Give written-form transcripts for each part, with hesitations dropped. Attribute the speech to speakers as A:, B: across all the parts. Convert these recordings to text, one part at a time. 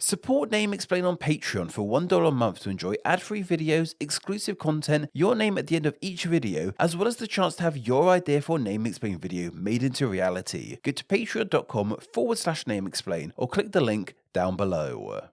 A: Support Name Explain on Patreon for $1 a month to enjoy ad-free videos, exclusive content, your name at the end of each video, as well as the chance to have your idea for a Name Explain video made into reality. Go to patreon.com/Name Explain or click the link down below.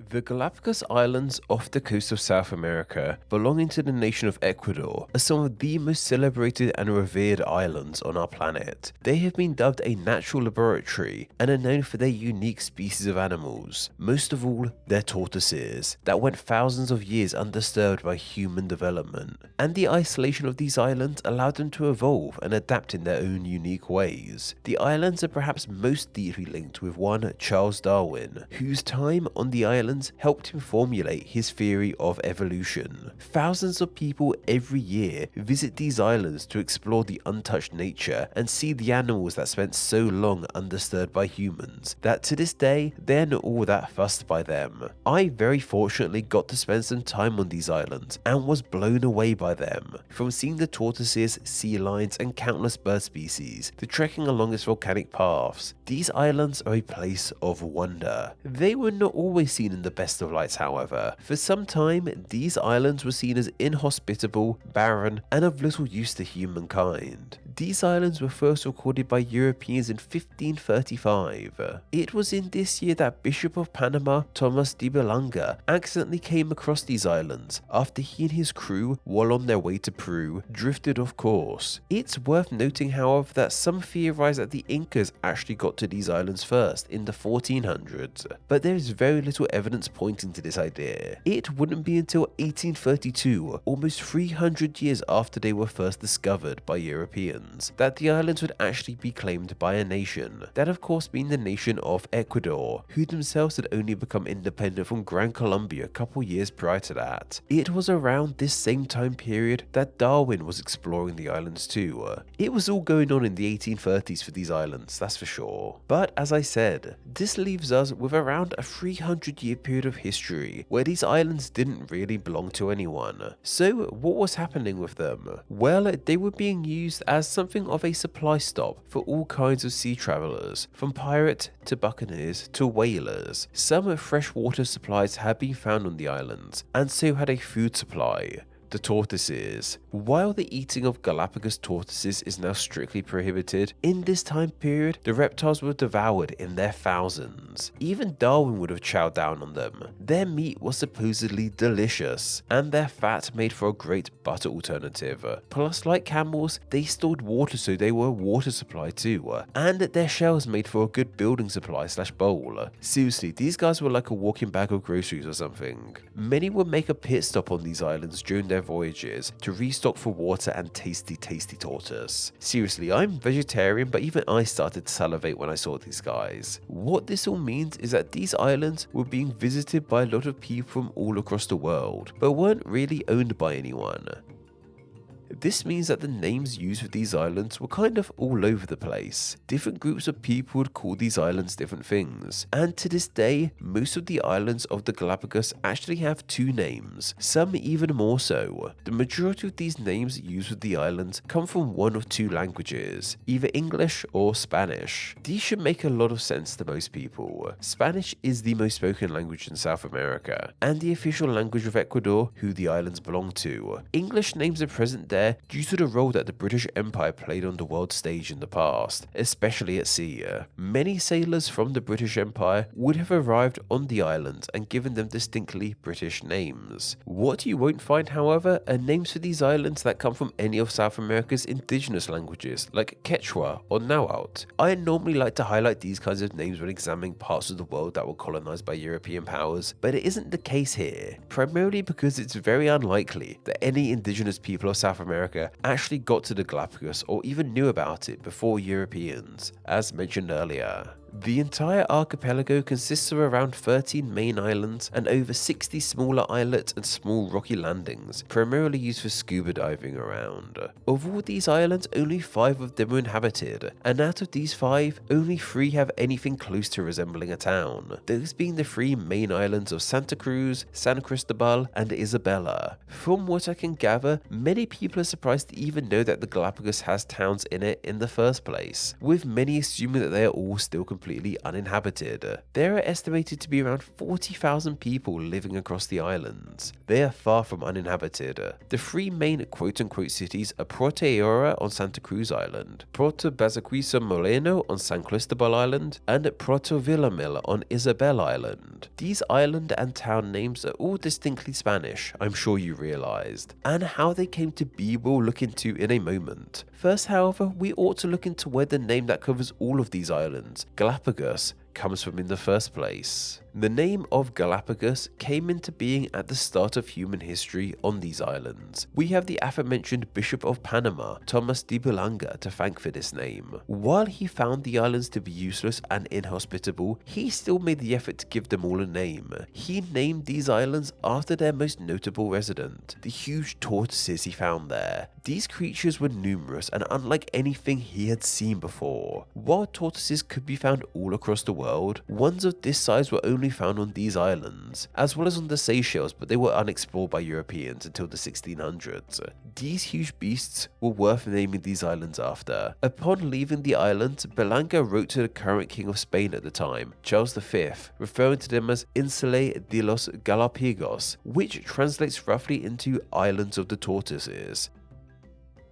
A: The Galapagos Islands off the coast of South America, belonging to the nation of Ecuador, are some of the most celebrated and revered islands on our planet. They have been dubbed a natural laboratory and are known for their unique species of animals, most of all their tortoises, that went thousands of years undisturbed by human development. And the isolation of these islands allowed them to evolve and adapt in their own unique ways. The islands are perhaps most deeply linked with one Charles Darwin, whose time on the islands helped him formulate his theory of evolution. Thousands of people every year visit these islands to explore the untouched nature and see the animals that spent so long undisturbed by humans that to this day they're not all that fussed by them. I very fortunately got to spend some time on these islands and was blown away by them. From seeing the tortoises, sea lions and countless bird species to trekking along its volcanic paths, these islands are a place of wonder. They were not always seen in the best of lights, however. For some time, these islands were seen as inhospitable, barren, and of little use to humankind. These islands were first recorded by Europeans in 1535. It was in this year that Bishop of Panama, Thomas de Belanga, accidentally came across these islands after he and his crew, while on their way to Peru, drifted off course. It's worth noting, however, that some theorize that the Incas actually got to these islands first in the 1400s, but there is very little evidence pointing to this idea. It wouldn't be until 1832, almost 300 years after they were first discovered by Europeans, that the islands would actually be claimed by a nation, that of course being the nation of Ecuador, who themselves had only become independent from Gran Colombia a couple years prior to that. It was around this same time period that Darwin was exploring the islands too. It was all going on in the 1830s for these islands, that's for sure. But as I said, this leaves us with around a 300-year period of history where these islands didn't really belong to anyone. So what was happening with them? Well, they were being used as something of a supply stop for all kinds of sea travelers, from pirate to buccaneers to whalers. Some freshwater supplies had been found on the islands, and so had a food supply. The tortoises. While the eating of Galapagos tortoises is now strictly prohibited, in this time period the reptiles were devoured in their thousands. Even Darwin would have chowed down on them. Their meat was supposedly delicious, and their fat made for a great butter alternative. Plus, like camels, they stored water, so they were a water supply too, and their shells made for a good building supply / bowl. Seriously, these guys were like a walking bag of groceries or something. Many would make a pit stop on these islands during their voyages to restock for water and tasty tortoise. Seriously, I'm vegetarian, but even I started to salivate when I saw these guys. What this all means is that these islands were being visited by a lot of people from all across the world, but weren't really owned by anyone. This means that the names used for these islands were kind of all over the place. Different groups of people would call these islands different things, and to this day, most of the islands of the Galapagos actually have two names, some even more so. The majority of these names used for the islands come from one of two languages, either English or Spanish. These should make a lot of sense to most people. Spanish is the most spoken language in South America, and the official language of Ecuador, who the islands belong to. English names are present there due to the role that the British Empire played on the world stage in the past, especially at sea. Many sailors from the British Empire would have arrived on the islands and given them distinctly British names. What you won't find, however, are names for these islands that come from any of South America's indigenous languages, like Quechua or Nahuatl. I normally like to highlight these kinds of names when examining parts of the world that were colonized by European powers, but it isn't the case here, primarily because it's very unlikely that any indigenous people of South America actually got to the Galapagos or even knew about it before Europeans, as mentioned earlier. The entire archipelago consists of around 13 main islands and over 60 smaller islets and small rocky landings, primarily used for scuba diving around. Of all these islands, only 5 of them are inhabited, and out of these 5, only 3 have anything close to resembling a town, those being the 3 main islands of Santa Cruz, San Cristobal, and Isabela. From what I can gather, many people are surprised to even know that the Galapagos has towns in it in the first place, with many assuming that they are all still completely completely uninhabited. There are estimated to be around 40,000 people living across the islands. They are far from uninhabited. The three main quote-unquote cities are Puerto Ayora on Santa Cruz Island, Puerto Bazaquiza Moreno on San Cristobal Island, and Puerto Villamil on Isabel Island. These island and town names are all distinctly Spanish, I'm sure you realized, and how they came to be we'll look into in a moment. First, however, we ought to look into where the name that covers all of these islands, Galapagos, comes from in the first place. The name of Galapagos came into being at the start of human history on these islands. We have the aforementioned Bishop of Panama, Thomas de Boulogne, to thank for this name. While he found the islands to be useless and inhospitable, he still made the effort to give them all a name. He named these islands after their most notable resident, the huge tortoises he found there. These creatures were numerous and unlike anything he had seen before. While tortoises could be found all across the world, ones of this size were only found on these islands, as well as on the Seychelles, but they were unexplored by Europeans until the 1600s. These huge beasts were worth naming these islands after. Upon leaving the islands, Boulogne wrote to the current king of Spain at the time, Charles V, referring to them as Insulae de los Galapagos, which translates roughly into Islands of the Tortoises,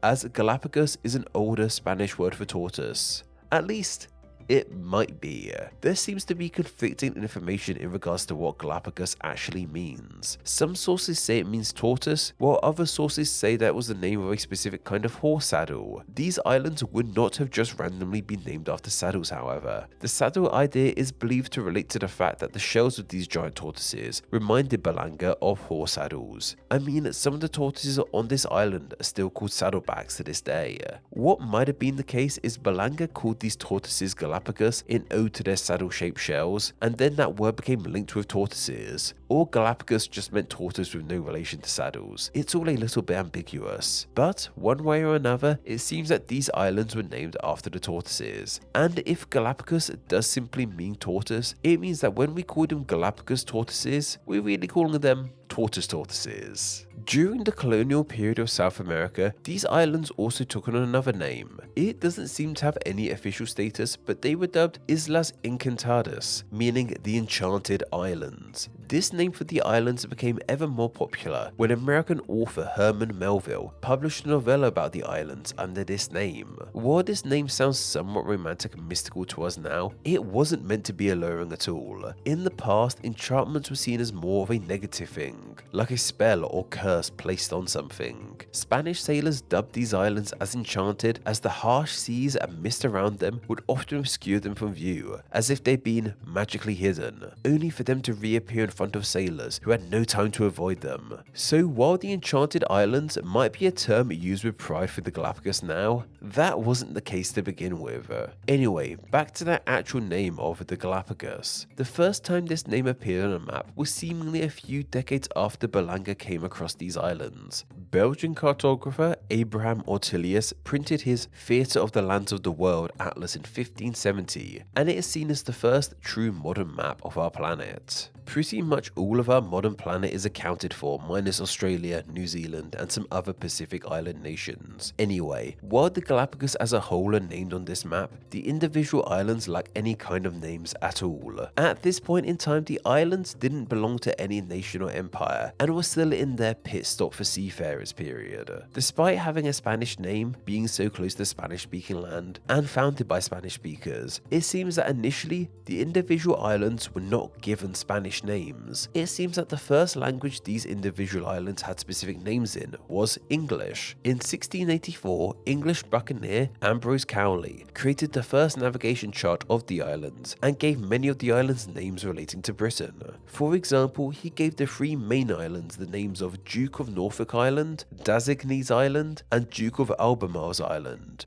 A: as Galapagos is an older Spanish word for tortoise. At least, it might be. There seems to be conflicting information in regards to what Galapagos actually means. Some sources say it means tortoise, while other sources say that was the name of a specific kind of horse saddle. These islands would not have just randomly been named after saddles, however. The saddle idea is believed to relate to the fact that the shells of these giant tortoises reminded Boulogne of horse saddles. I mean, some of the tortoises on this island are still called saddlebags to this day. What might have been the case is Boulogne called these tortoises Galapagos in ode to their saddle-shaped shells, and then that word became linked with tortoises. Or Galapagos just meant tortoise with no relation to saddles. It's all a little bit ambiguous. But one way or another, it seems that these islands were named after the tortoises. And if Galapagos does simply mean tortoise, it means that when we call them Galapagos tortoises, we're really calling them tortoises. During the colonial period of South America, these islands also took on another name. It doesn't seem to have any official status, but they were dubbed Islas Encantadas, meaning the Enchanted Islands. This name for the islands became ever more popular when American author Herman Melville published a novella about the islands under this name. While this name sounds somewhat romantic and mystical to us now, it wasn't meant to be alluring at all. In the past, enchantments were seen as more of a negative thing, like a spell or curse placed on something. Spanish sailors dubbed these islands as enchanted, as the harsh seas and mist around them would often obscure them from view, as if they'd been magically hidden, only for them to reappear in front of sailors who had no time to avoid them. So while the Enchanted Islands might be a term used with pride for the Galapagos now, that wasn't the case to begin with. Anyway, back to the actual name of the Galapagos. The first time this name appeared on a map was seemingly a few decades after Boulogne came across these islands. Belgian cartographer Abraham Ortelius printed his Theatre of the Lands of the World atlas in 1570, and it is seen as the first true modern map of our planet. Pretty much all of our modern planet is accounted for, minus Australia, New Zealand, and some other Pacific island nations. Anyway, while the Galapagos as a whole are named on this map, the individual islands lack any kind of names at all. At this point in time, the islands didn't belong to any nation or empire, and were still in their pit stop for seafarers period. Despite having a Spanish name, being so close to Spanish-speaking land, and founded by Spanish speakers, it seems that initially, the individual islands were not given Spanish names. It seems that the first language these individual islands had specific names in was English. In 1684, English buccaneer Ambrose Cowley created the first navigation chart of the islands and gave many of the islands names relating to Britain. For example, he gave the three main islands the names of Duke of Norfolk Island, Dassignes Island, and Duke of Albemarle's Island,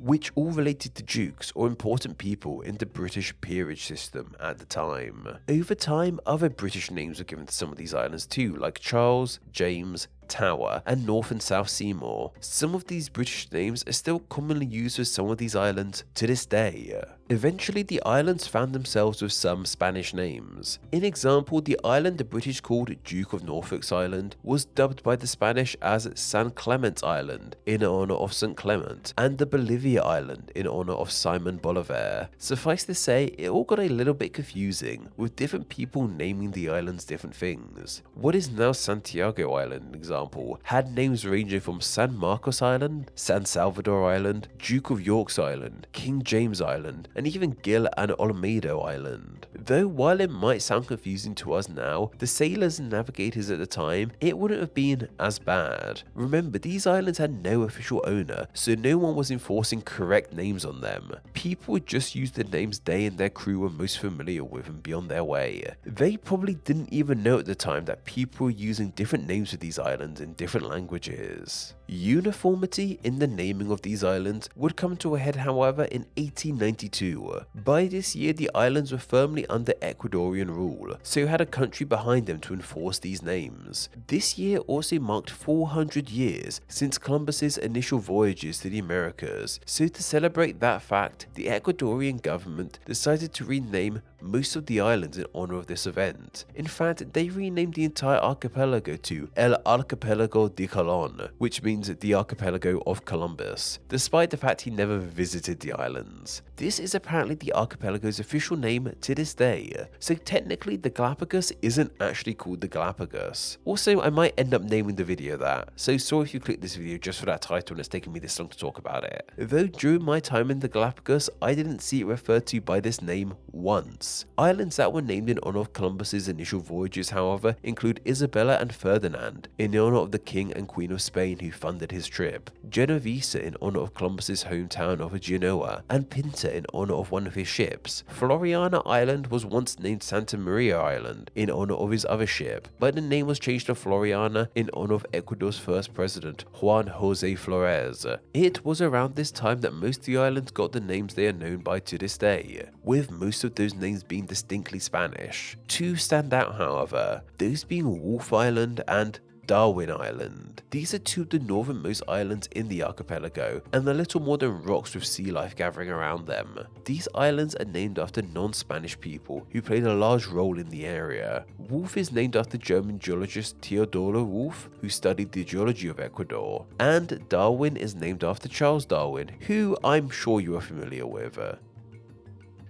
A: which all related to dukes or important people in the British peerage system at the time. Over time, other British names were given to some of these islands too, like Charles, James, Tower, and North and South Seymour. Some of these British names are still commonly used for some of these islands to this day. Eventually, the islands found themselves with some Spanish names. In example, the island the British called Duke of Norfolk's Island was dubbed by the Spanish as San Clement's Island in honor of St. Clement, and the Bolivia Island in honor of Simon Bolivar. Suffice to say, it all got a little bit confusing, with different people naming the islands different things. What is now Santiago Island, for example, had names ranging from San Marcos Island, San Salvador Island, Duke of York's Island, King James Island, and even Gil and Olmedo Island. Though while it might sound confusing to us now, the sailors and navigators at the time, it wouldn't have been as bad. Remember, these islands had no official owner, so no one was enforcing correct names on them. People would just use the names they and their crew were most familiar with and be on their way. They probably didn't even know at the time that people were using different names for these islands in different languages. Uniformity in the naming of these islands would come to a head, however, in 1892. By this year, the islands were firmly under Ecuadorian rule, so you had a country behind them to enforce these names. This year also marked 400 years since Columbus's initial voyages to the Americas, so to celebrate that fact, the Ecuadorian government decided to rename most of the islands in honor of this event. In fact, they renamed the entire archipelago to El Archipelago de Colón, which means the archipelago of Columbus, despite the fact he never visited the islands. This is apparently the archipelago's official name to this day, so technically the Galapagos isn't actually called the Galapagos. Also, I might end up naming the video that, so sorry if you clicked this video just for that title and it's taken me this long to talk about it. Though during my time in the Galapagos, I didn't see it referred to by this name once. Islands that were named in honor of Columbus's initial voyages, however, include Isabella and Ferdinand, in honor of the King and Queen of Spain who funded his trip, Genovesa in honor of Columbus's hometown of Genoa, and Pinta in honor of one of his ships. Floriana Island was once named Santa Maria Island in honor of his other ship, but the name was changed to Floriana in honor of Ecuador's first president, Juan Jose Flores. It was around this time that most of the islands got the names they are known by to this day, with most of those names being distinctly Spanish. Two stand out, however, those being Wolf Island and Darwin Island. These are two of the northernmost islands in the archipelago, and they're little more than rocks with sea life gathering around them. These islands are named after non-Spanish people who played a large role in the area. Wolf is named after German geologist Theodor Wolf, who studied the geology of Ecuador, and Darwin is named after Charles Darwin, who I'm sure you are familiar with.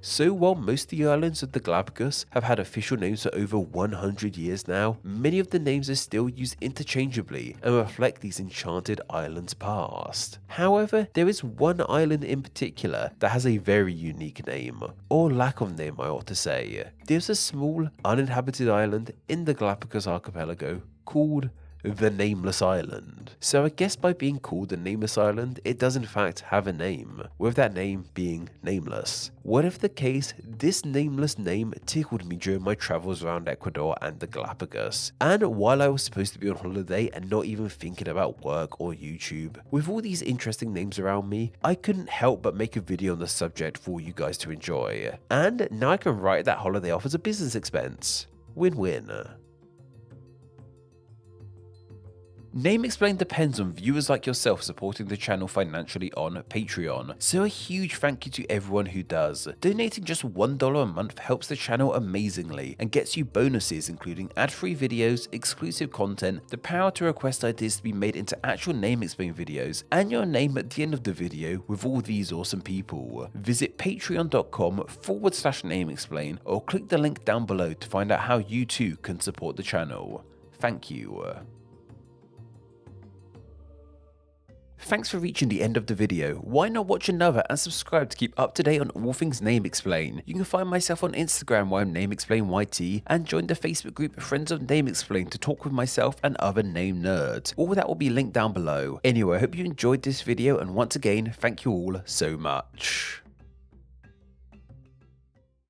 A: So while most of the islands of the Galapagos have had official names for over 100 years now, many of the names are still used interchangeably and reflect these Enchanted Islands past. However, there is one island in particular that has a very unique name, or lack of name I ought to say. There's a small uninhabited island in the Galapagos archipelago called the Nameless Island. So I guess by being called the Nameless Island, it does in fact have a name, with that name being Nameless. Whatever the case, this nameless name tickled me during my travels around Ecuador and the Galapagos. And while I was supposed to be on holiday and not even thinking about work or YouTube, with all these interesting names around me, I couldn't help but make a video on the subject for you guys to enjoy. And now I can write that holiday off as a business expense. Win-win. Name Explain depends on viewers like yourself supporting the channel financially on Patreon, so a huge thank you to everyone who does. Donating just $1 a month helps the channel amazingly and gets you bonuses including ad-free videos, exclusive content, the power to request ideas to be made into actual Name Explain videos, and your name at the end of the video with all these awesome people. Visit patreon.com/NameExplain or click the link down below to find out how you too can support the channel. Thank you. Thanks for reaching the end of the video. Why not watch another and subscribe to keep up to date on all things Name Explain. You can find myself on Instagram where I'm NameExplainYT, and join the Facebook group Friends of Name Explain to talk with myself and other name nerds. All that will be linked down below. Anyway, I hope you enjoyed this video, and once again, thank you all so much.